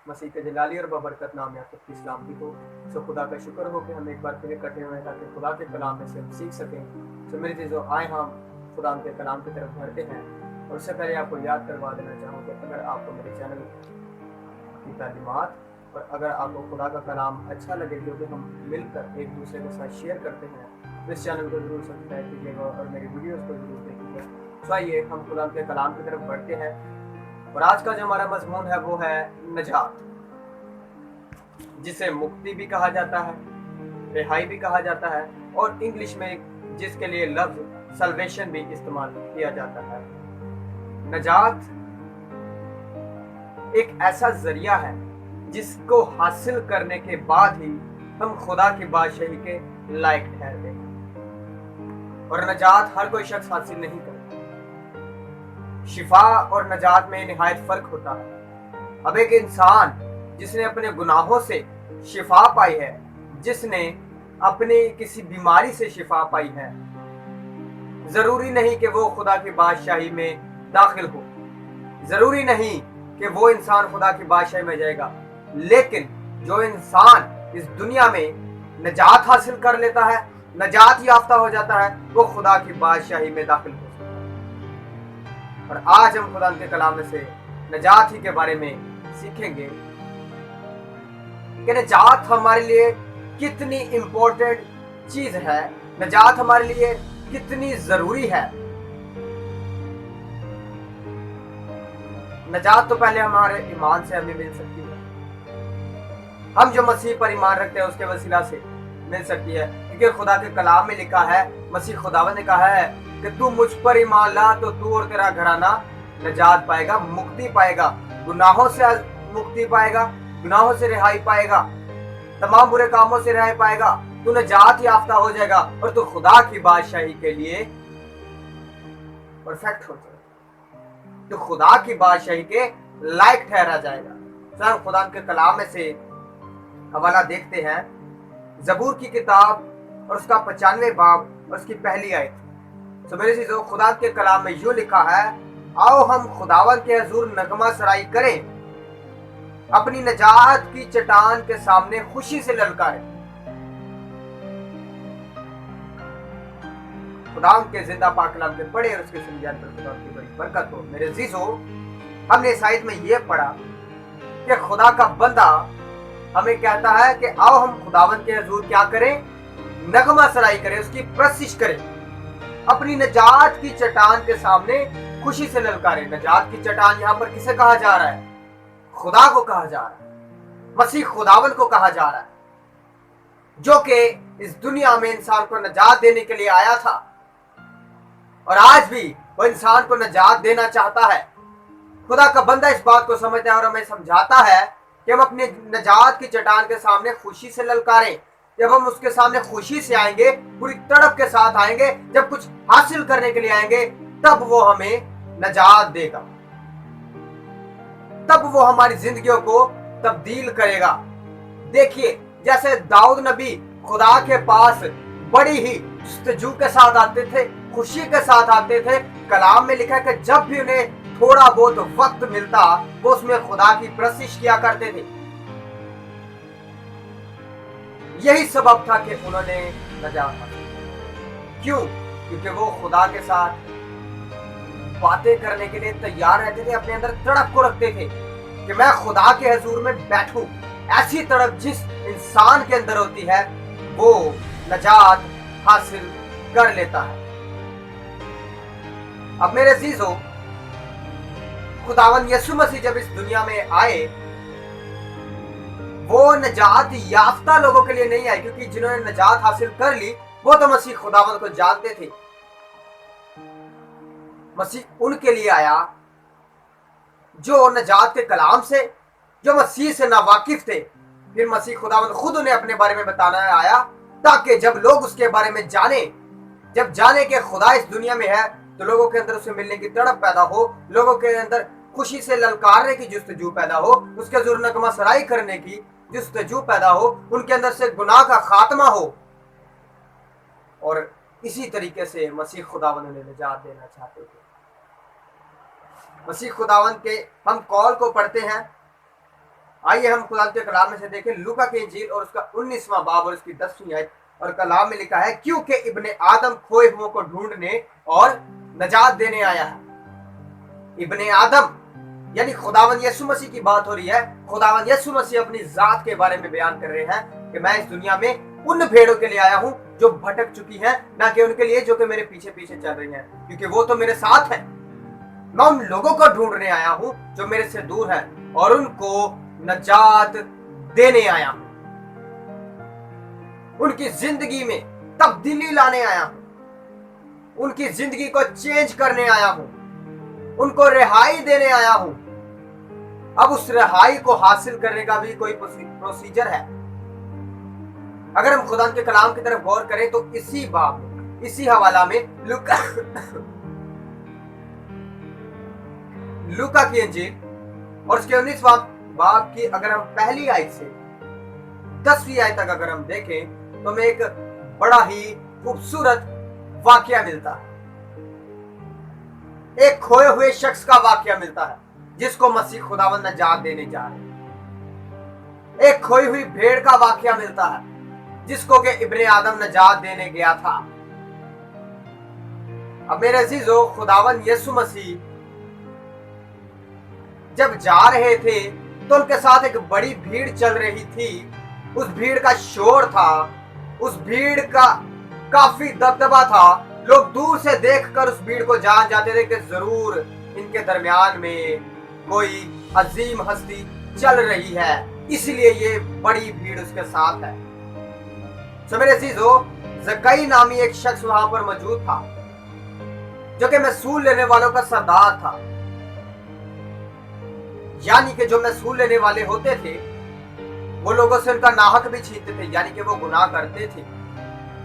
مسیح کے جلالی اور ببرکت نام یا سب کی سلامتی ہو. سو خدا کا شکر ہو کہ ہم ایک بار پھر اکٹھے ہوئے تاکہ خدا کے کلام میں سے ہم سیکھ سکیں. سو میری چیزوں آئے ہم خدا کے کلام کی طرف بڑھتے ہیں. اور اس سے پہلے آپ کو یاد کروا دینا چاہوں کہ اگر آپ کو میرے چینل کی تعلیمات اور اگر آپ کو خدا کا کلام اچھا لگے جو کہ ہم مل کر ایک دوسرے کے ساتھ شیئر کرتے ہیں تو اس چینل کو ضرور سبسکرائب کیجیے گا اور میری ویڈیوز کو ضرور دیکھیے گا. سو آئیے ہم خدا کے کلام کی طرف بڑھتے ہیں. اور آج کا جو ہمارا مضمون ہے وہ ہے نجات، جسے مکتی بھی کہا جاتا ہے، رہائی بھی کہا جاتا ہے، اور انگلش میں جس کے لیے لفظ سلویشن بھی استعمال کیا جاتا ہے. نجات ایک ایسا ذریعہ ہے جس کو حاصل کرنے کے بعد ہی ہم خدا کی بادشاہی کے لائق ٹھہرتے ہیں. اور نجات ہر کوئی شخص حاصل نہیں کرتا. شفا اور نجات میں نہایت فرق ہوتا ہے. اب ایک انسان جس نے اپنے گناہوں سے شفا پائی ہے، جس نے اپنی کسی بیماری سے شفا پائی ہے، ضروری نہیں کہ وہ خدا کی بادشاہی میں داخل ہو، ضروری نہیں کہ وہ انسان خدا کی بادشاہی میں جائے گا. لیکن جو انسان اس دنیا میں نجات حاصل کر لیتا ہے، نجات یافتہ ہو جاتا ہے، وہ خدا کی بادشاہی میں داخل ہو سکتا ہے. اور آج ہم خدا کے کلام میں سے نجات ہی کے بارے میں سیکھیں گے کہ نجات ہمارے لیے کتنی امپورٹنٹ چیز ہے، نجات ہمارے لیے کتنی ضروری ہے. نجات تو پہلے ہمارے ایمان سے ہمیں مل سکتی ہے. ہم جو مسیح پر ایمان رکھتے ہیں اس کے وسیلہ سے مل سکتی ہے، کیونکہ خدا کے کلام میں لکھا ہے، مسیح خداوند نے کہا ہے کہ تو مجھ پر ایمان لا تو تو اور تیرا گھرانہ نجات پائے گا، مکتی پائے گا، گناہوں سے مکتی پائے گا، گناہوں سے رہائی پائے گا، تمام برے کاموں سے رہائی پائے گا، تو نجات یافتہ ہو جائے گا اور تو خدا کی بادشاہی کے لیے پرفیکٹ ہو جائے گا، تو خدا کی بادشاہی کے لائق ٹھہرا جائے گا. سر خدا کے کلام میں سے حوالہ دیکھتے ہیں زبور کی کتاب اور اس کا 95 باب اور اس کی پہلی آیت. تو میرے چیزوں خدا کے کلام میں یوں لکھا ہے، آؤ ہم خداوند کے حضور نغمہ سرائی کریں، اپنی نجات کی چٹان کے سامنے خوشی سے للکاریں. خدا کے زندہ پاک کلام کے پڑھے اور اس کے سمجھان پر خدا کی بڑی برکت ہو. میرے عزیزو، ہم نے اس آیت میں یہ پڑھا کہ خدا کا بندہ ہمیں کہتا ہے کہ آؤ ہم خداوند کے حضور کیا کریں؟ نغمہ سرائی کریں، اس کی پرستش کریں، اپنی نجات کی چٹان کے سامنے خوشی سے للکاریں. نجات کی چٹان یہاں پر کسے کہا جا رہا ہے؟ خدا کو کہا جا رہا ہے، مسیح خداوند کو کہا جا رہا ہے، جو کہ اس دنیا میں انسان کو نجات دینے کے لیے آیا تھا اور آج بھی وہ انسان کو نجات دینا چاہتا ہے. خدا کا بندہ اس بات کو سمجھتا ہے اور ہمیں سمجھاتا ہے کہ ہم اپنی نجات کی چٹان کے سامنے خوشی سے للکاریں. جب ہم اس کے سامنے خوشی سے آئیں گے، پوری تڑپ کے ساتھ آئیں گے، جب کچھ حاصل کرنے کے لیے آئیں گے، تب وہ ہمیں نجات دے گا، تب وہ ہماری زندگیوں کو تبدیل کرے گا. دیکھیے جیسے داؤد نبی خدا کے پاس بڑی ہی جستجو کے ساتھ آتے تھے، خوشی کے ساتھ آتے تھے. کلام میں لکھا ہے کہ جب بھی انہیں تھوڑا بہت وقت ملتا وہ اس میں خدا کی پرستش کیا کرتے تھے. یہی سبب تھا کہ انہوں نے نجات حاصل کی. کیوں؟ کیونکہ وہ خدا کے ساتھ باتیں کرنے کے لیے تیار رہتے تھے، اپنے اندر تڑپ کو رکھتے تھے کہ میں خدا کے حضور میں بیٹھوں. ایسی تڑپ جس انسان کے اندر ہوتی ہے وہ نجات حاصل کر لیتا ہے. اب میرے عزیزو، خداوند یسوع مسیح جب اس دنیا میں آئے وہ نجات یافتہ لوگوں کے لیے نہیں آئے، کیونکہ جنہوں نے نجات حاصل کر لی وہ تو مسیح خداوند کو جانتے تھے. مسیح ان کے لیے آیا جو نجات کے کلام سے، جو مسیح سے ناواقف تھے. پھر مسیح خداوند خود انہیں اپنے بارے میں بتانا آیا تاکہ جب لوگ اس کے بارے میں جانیں، جب جانے کہ خدا اس دنیا میں ہے تو لوگوں کے اندر اسے ملنے کی تڑپ پیدا ہو، لوگوں کے اندر خوشی سے للکارنے کی جستجو پیدا ہو، اس کے حضور نغمہ سرائی کرنے کی جستجو پیدا ہو، ان کے اندر سے گناہ کا خاتمہ ہو. اور اسی طریقے سے مسیح خداوند انہیں نجات دینا چاہتے تھے. مسیح خداوند کے ہم قول کو پڑھتے ہیں آئیے ہم خدا کے کلام میں سے دیکھیں لوکا کی انجیل اور اس کا 19واں باب اور اس کی 10ویں آیت، اور کلام میں لکھا ہے کیونکہ ابن آدم کھوئے ہوئوں کو ڈھونڈنے اور نجات دینے آیا ہے۔ ابن آدم یعنی خداوند یسوع مسیح کی بات ہو رہی ہے۔ خداوند یسوع مسیح اپنی ذات کے بارے میں بیان کر رہے ہیں کہ میں اس دنیا میں ان بھیڑوں کے لیے آیا ہوں جو بھٹک چکی ہیں، نہ کہ ان کے لیے جو کہ میرے پیچھے پیچھے چل رہی ہیں، کیونکہ وہ تو میرے ساتھ ہیں۔ میں ان لوگوں کو ڈھونڈنے آیا ہوں جو میرے سے دور ہیں اور ان کو نجات دینے آیا ہوں، ان کی زندگی میں تبدیلی لانے آیا ہوں، ان کی زندگی کو چینج کرنے آیا ہوں، ان کو رہائی دینے آیا ہوں۔ اب اس رہائی کو حاصل کرنے کا بھی کوئی پروسیجر ہے۔ اگر ہم خدا کے کلام کی طرف غور کریں تو اسی باب میں، اسی حوالہ میں لوکا کی انجیل اور اس کے 19واں باب کی اگر ہم پہلی آیت سے 10ویں آیت تک اگر ہم دیکھیں تو ہمیں ایک بڑا ہی خوبصورت واقعہ ملتا ہے۔ ایک کھوئے ہوئے شخص کا واقعہ ملتا ہے جس کو مسیح خداوند نجات دینے جا رہے ہیں۔ ایک کھوئی ہوئی بھیڑ کا واقعہ ملتا ہے جس کو کہ ابن آدم نجات دینے گیا تھا۔ اب میرے عزیزو، خداوند یسوع مسیح جب جا رہے تھے تو ان کے ساتھ ایک بڑی بھیڑ چل رہی تھی۔ اس بھیڑ کا شور تھا، اس بھیڑ کا کافی دبدبا تھا۔ لوگ دور سے دیکھ کر اس بھیڑ کو جان جاتے تھے کہ ضرور ان کے درمیان میں کوئی عظیم ہستی چل رہی ہے، اس لیے یہ بڑی بھیڑ اس کے ساتھ ہے۔ سو میرے عزیزو، زکئی نامی ایک شخص وہاں پر موجود تھا جو کہ محصول لینے والوں کا سردار تھا، یعنی کہ جو محصول لینے والے ہوتے تھے وہ لوگوں سے ان کا ناحق بھی چھینتے تھے، یعنی کہ وہ گناہ کرتے تھے،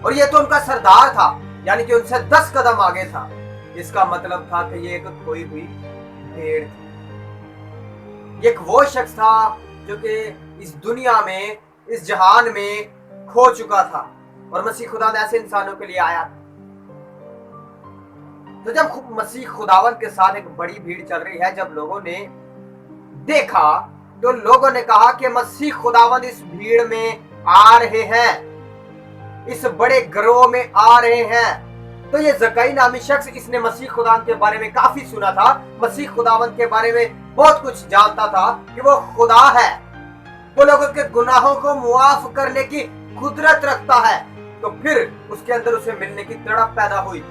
اور یہ تو ان کا سردار تھا، یعنی کہ ان سے 10 قدم آگے تھا۔ اس کا مطلب تھا کہ یہ ایک کھوئی ہوئی بھیڑ تھی۔ یہ ایک وہ شخص تھا جو کہ اس دنیا میں، اس جہان میں کھو چکا تھا، اور مسیح خدا نے ایسے انسانوں کے لیے آیا تھا۔ تو جب مسیح خداوند کے ساتھ ایک بڑی بھیڑ چل رہی ہے، جب لوگوں نے دیکھا تو لوگوں نے کہا کہ مسیح خداوند اس بھیڑ میں آ رہے ہیں، اس بڑے گروہ میں آ رہے ہیں۔ تو یہ زکئی نامی شخص، اس نے مسیح خداوند کے بارے میں کافی سنا تھا، مسیح خداوند کے بارے میں بہت کچھ جانتا تھا کہ وہ خدا ہے، وہ لوگوں کے گناہوں کو معاف کرنے کی قدرت رکھتا ہے۔ تو پھر اس کے اندر اسے ملنے کی تڑپ پیدا ہوئی،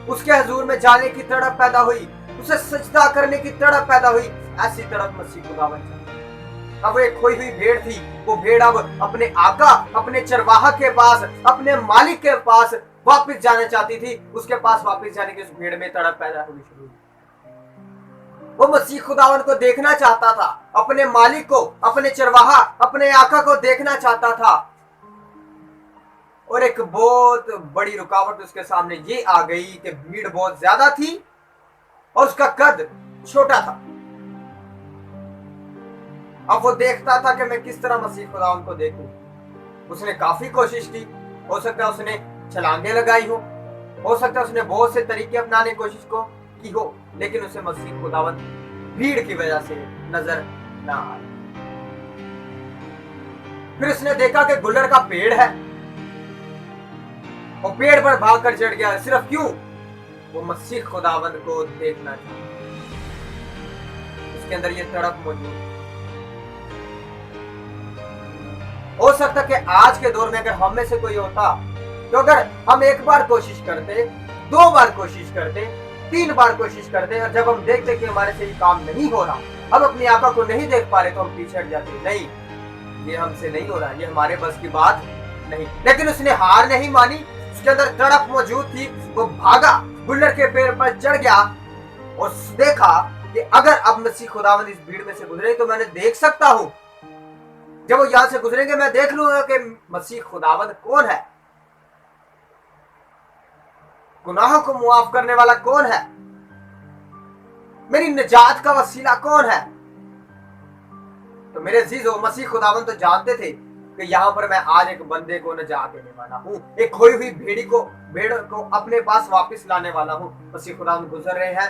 اس کے حضور میں جانے کی تڑپ پیدا ہوئی، اسے سجدہ کرنے کی تڑپ پیدا ہوئی۔ ایسی تڑپ مسیح خداوند چاہتا۔ اب وہ ایک کھوئی ہوئی بھیڑ تھی، وہ بھیڑ اب اپنے آقا، اپنے چرواہا کے پاس، اپنے مالک کے پاس واپس جانا چاہتی تھی۔ اس کے پاس واپس جانے کی اس بھیڑ میں تڑپ پیدا ہونی شروع ہوئی۔ وہ مسیح خداوند کو دیکھنا چاہتا تھا، اپنے مالک کو، اپنے چرواہا، اپنے آقا کو دیکھنا چاہتا تھا، اور ایک بہت بڑی رکاوٹ اس کے سامنے یہ آ گئی کہ بھیڑ بہت زیادہ تھی اور اس کا قد چھوٹا تھا۔ اب وہ دیکھتا تھا کہ میں کس طرح مسیح خداوند کو دیکھوں۔ اس نے کافی کوشش کی، ہو سکتا ہے اس نے چھلانگیں لگائی ہو سکتا ہے اس نے بہت سے طریقے اپنانے کی کوشش کی ہو، لیکن اسے مسیح خداوند بھیڑ کی وجہ سے نظر نہ آیا۔ پھر اس نے دیکھا کہ گلر کا پیڑ ہے، اور پیڑ پر بھاگ کر چڑھ گیا۔ صرف کیوں؟ وہ مسیح خداوند کو دیکھنا چاہتا۔ اس کے اندر یہ تڑپ موجود ہے۔ ہو سکتا کہ آج کے دور میں اگر ہم میں سے کوئی ہوتا تو اگر ہم ایک بار کوشش کرتے، 2 بار کوشش کرتے، 3 بار کوشش کرتے، اور جب ہم دیکھتے کہ ہمارے سے یہ کام نہیں ہو رہا، ہم اپنی آقا کو نہیں دیکھ پا رہے، تو ہم پیچھے ہٹ جاتے، نہیں یہ ہم سے نہیں ہو رہا، یہ ہمارے بس کی بات نہیں۔ لیکن اس نے ہار نہیں مانی، اس کے اندر تڑپ موجود تھی۔ وہ بھاگا، گلر کے پیڑ پر چڑھ گیا اور دیکھا کہ اگر اب مسیح خداوند اس بھیڑ میں سے گزرے تو میں نے دیکھ سکتا ہوں، جب وہ یہاں سے گزریں گے میں دیکھ لوں گا کہ مسیح خداوند کون ہے، گناہوں کو معاف کرنے والا کون ہے، میری نجات کا وسیلہ کون ہے۔ تو میرے عزیزو، مسیح خداوند تو جانتے تھے کہ یہاں پر میں آج ایک بندے کو نجات دینے والا ہوں، ایک کھوئی ہوئی بھیڑ کو اپنے پاس واپس لانے والا ہوں۔ مسیح خداوند گزر رہے ہیں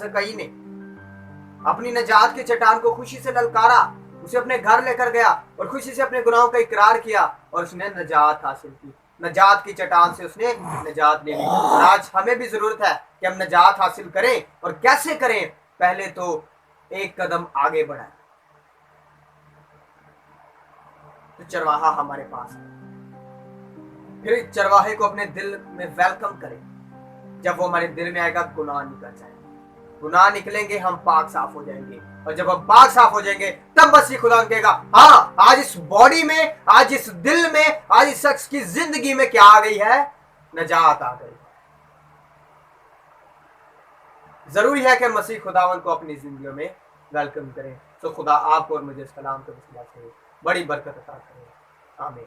زکئی نے، اپنی نجات کے چٹان کو خوشی سے للکارا، اسے اپنے گھر لے کر گیا اور خوشی سے اپنے گناہوں کا اقرار کیا اور اس نے نجات حاصل کی، نجات کی چٹان سے اس نے نجات لے لی۔ اور آج ہمیں بھی ضرورت ہے کہ ہم نجات حاصل کریں، اور کیسے کریں؟ پہلے تو ایک قدم آگے بڑھائیں۔ تو چرواہا ہمارے پاس ہے، پھر چرواہے کو اپنے دل میں ویلکم کریں۔ جب وہ ہمارے دل میں آئے گا گناہ نکل جائے گا، گناہ نکلیں گے ہم پاک صاف ہو جائیں گے، اور جب ہم پاک صاف ہو جائیں گے تب مسیح خدا کہے گا ہاں آج اس باڈی میں، آج اس دل میں، آج اس شخص کی زندگی میں کیا آ گئی ہے؟ نجات آ گئی۔ ضروری ہے کہ مسیح خداوند کو اپنی زندگیوں میں ویلکم کریں۔ تو خدا آپ کو اور مجھے اس کلام کو بڑی برکت عطا کرے۔ آمین۔